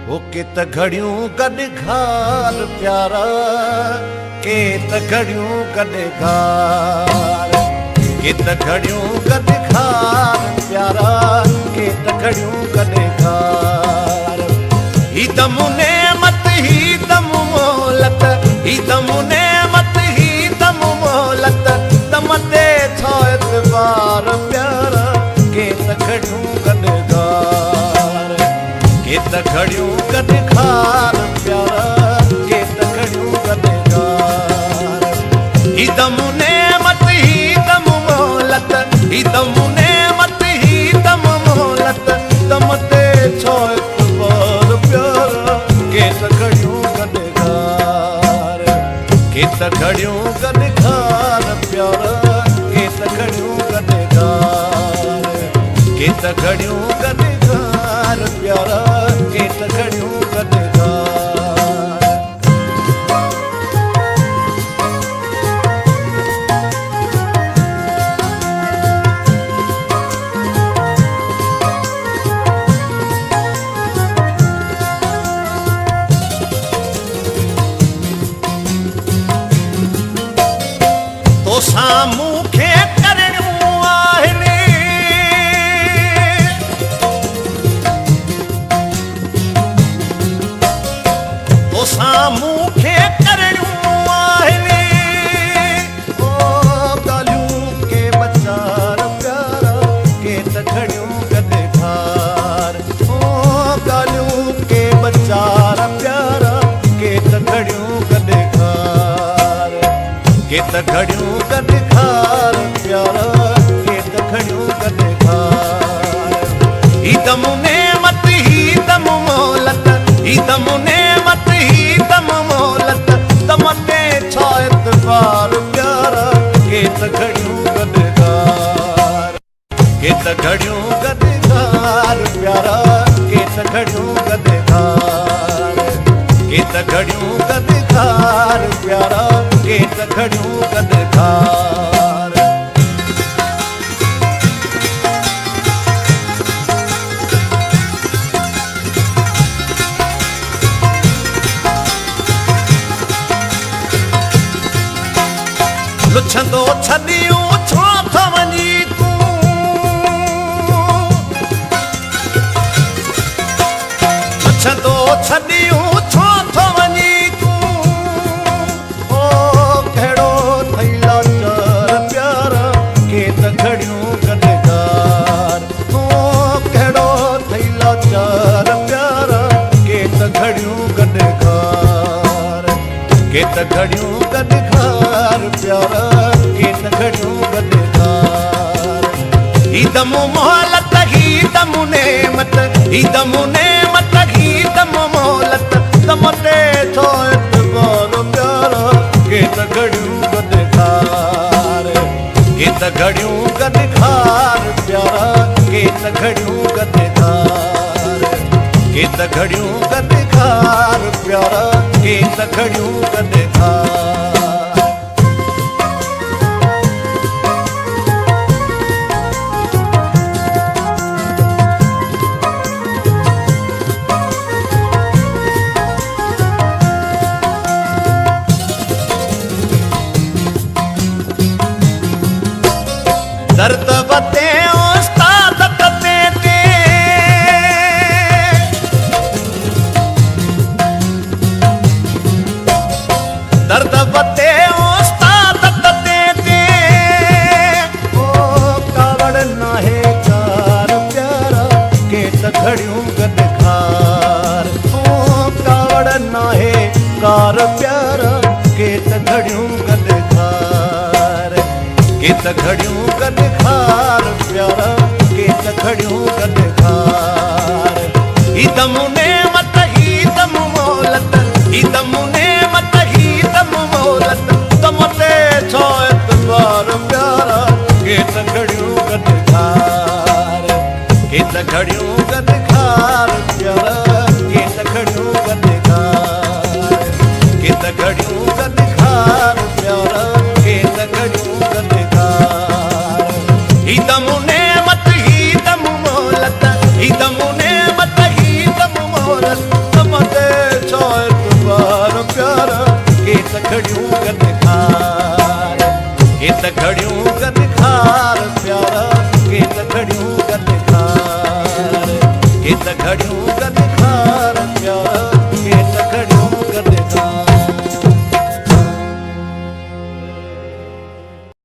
ओ केत घड़ियों गॾु घार प्यारा, केत घड़ियों गॾु घार, केत घड़ियों गॾु घार प्यारा, केत घड़ियों गॾु घार। ही दम नेमत ही दम मोहलत, ही दम नेमत ही दम मोहलत, दम ते छा एतबार प्यारा, केत घड़ियों गॾु घार, केत घड़ियों गॾु घार प्यारा, केत घड़ियों गॾु घार। ही दम नेमत ही दम मोहलत, ही दम नेमत ही दम मोहलत, दम ते छा एतबार प्यारा, केत घड़ियों गॾु घार, केत घड़ियों गॾु घार प्यारा, केत घड़ियों गॾु घार, केत घड़ियों गॾु घार प्यारा, केत घड़ियों गॾु घार। तो साम्हूं खे करणियूं आहिनि, तो साम्हूं खे करणियूं आहिनि, ओ ॻाल्हियूं के बचार प्यारा, केत घड़ियूं गॾु घार, ओ ॻाल्हियूं के बचार प्यारा, केत घड़ियूं गॾु घार, केत घड़ियूं गॾु घार प्यारा, केत घड़ियूं गॾु घार। ही दम नेमत ही दम मोहलत, ही दम नेमत ही दम मोहलत, दम ते छा एतबार प्यारा, केत घड़ियूं गॾु घार, केत घड़ियूं गॾु घार प्यारा, केत घड़ियूं गॾु घार, केत घड़ियूं गॾु घार प्यारा, केत घड़ियूं गॾु घार। लुछंदो छॾियूं छो था वञी तूं, लुछंदो छॾियूं छो था वञी तूं, ओ कहिड़ो थई लाचार प्यारा, केत घड़ियूं गॾु घार, ओ कहिड़ो थई लाचार प्यारा, केत घड़ियूं गॾु घार, केत घड़ियूं गॾु घार प्यारा, केत घड़ियूं गॾु घार। ही दम मोहलत ही दम नेमत, ही दम नेमत ही दम मोहलत, दम ते छा एतबार प्यारा, केत घड़ियूं गॾु घार, केत घड़ियूं गॾु घार प्यारा, केत घड़ियूं गॾु घार, केत घड़ियूं गॾु घार प्यारा, केत घड़ियूं गॾु घार। दर्द वते उस्ताद कते ते, दर्द वते उस्ताद कते ते, ओ कावड़ नाहे कार प्यारा, केत घड़ियूं गॾु घार, ओ कावड़ नाहे कार प्यारा, केत घड़ियूं गॾु घार, केत घड़ियूं गॾु घार प्यारा, केत घड़ियूं गॾु घार। ही दम नेमत ही दम मोहलत, ही दम नेमत ही दम मोहलत, दम ते छा एतबार प्यारा, केत घड़ियूं गॾु घार, केत घड़ियूं गॾु घार प्यारा, केत घड़ियूं गॾु घार, केत घड़ियूं गॾु घार प्यारा, केत घड़ियूं गॾु घार। ही दम नेमत ही दम मोहलत, ही दम नेमत ही दम मोहलत, घड़ियों गदखार केत घड़ियों गदखार प्यारा केत घड़ियों गदखार केत घड़ियों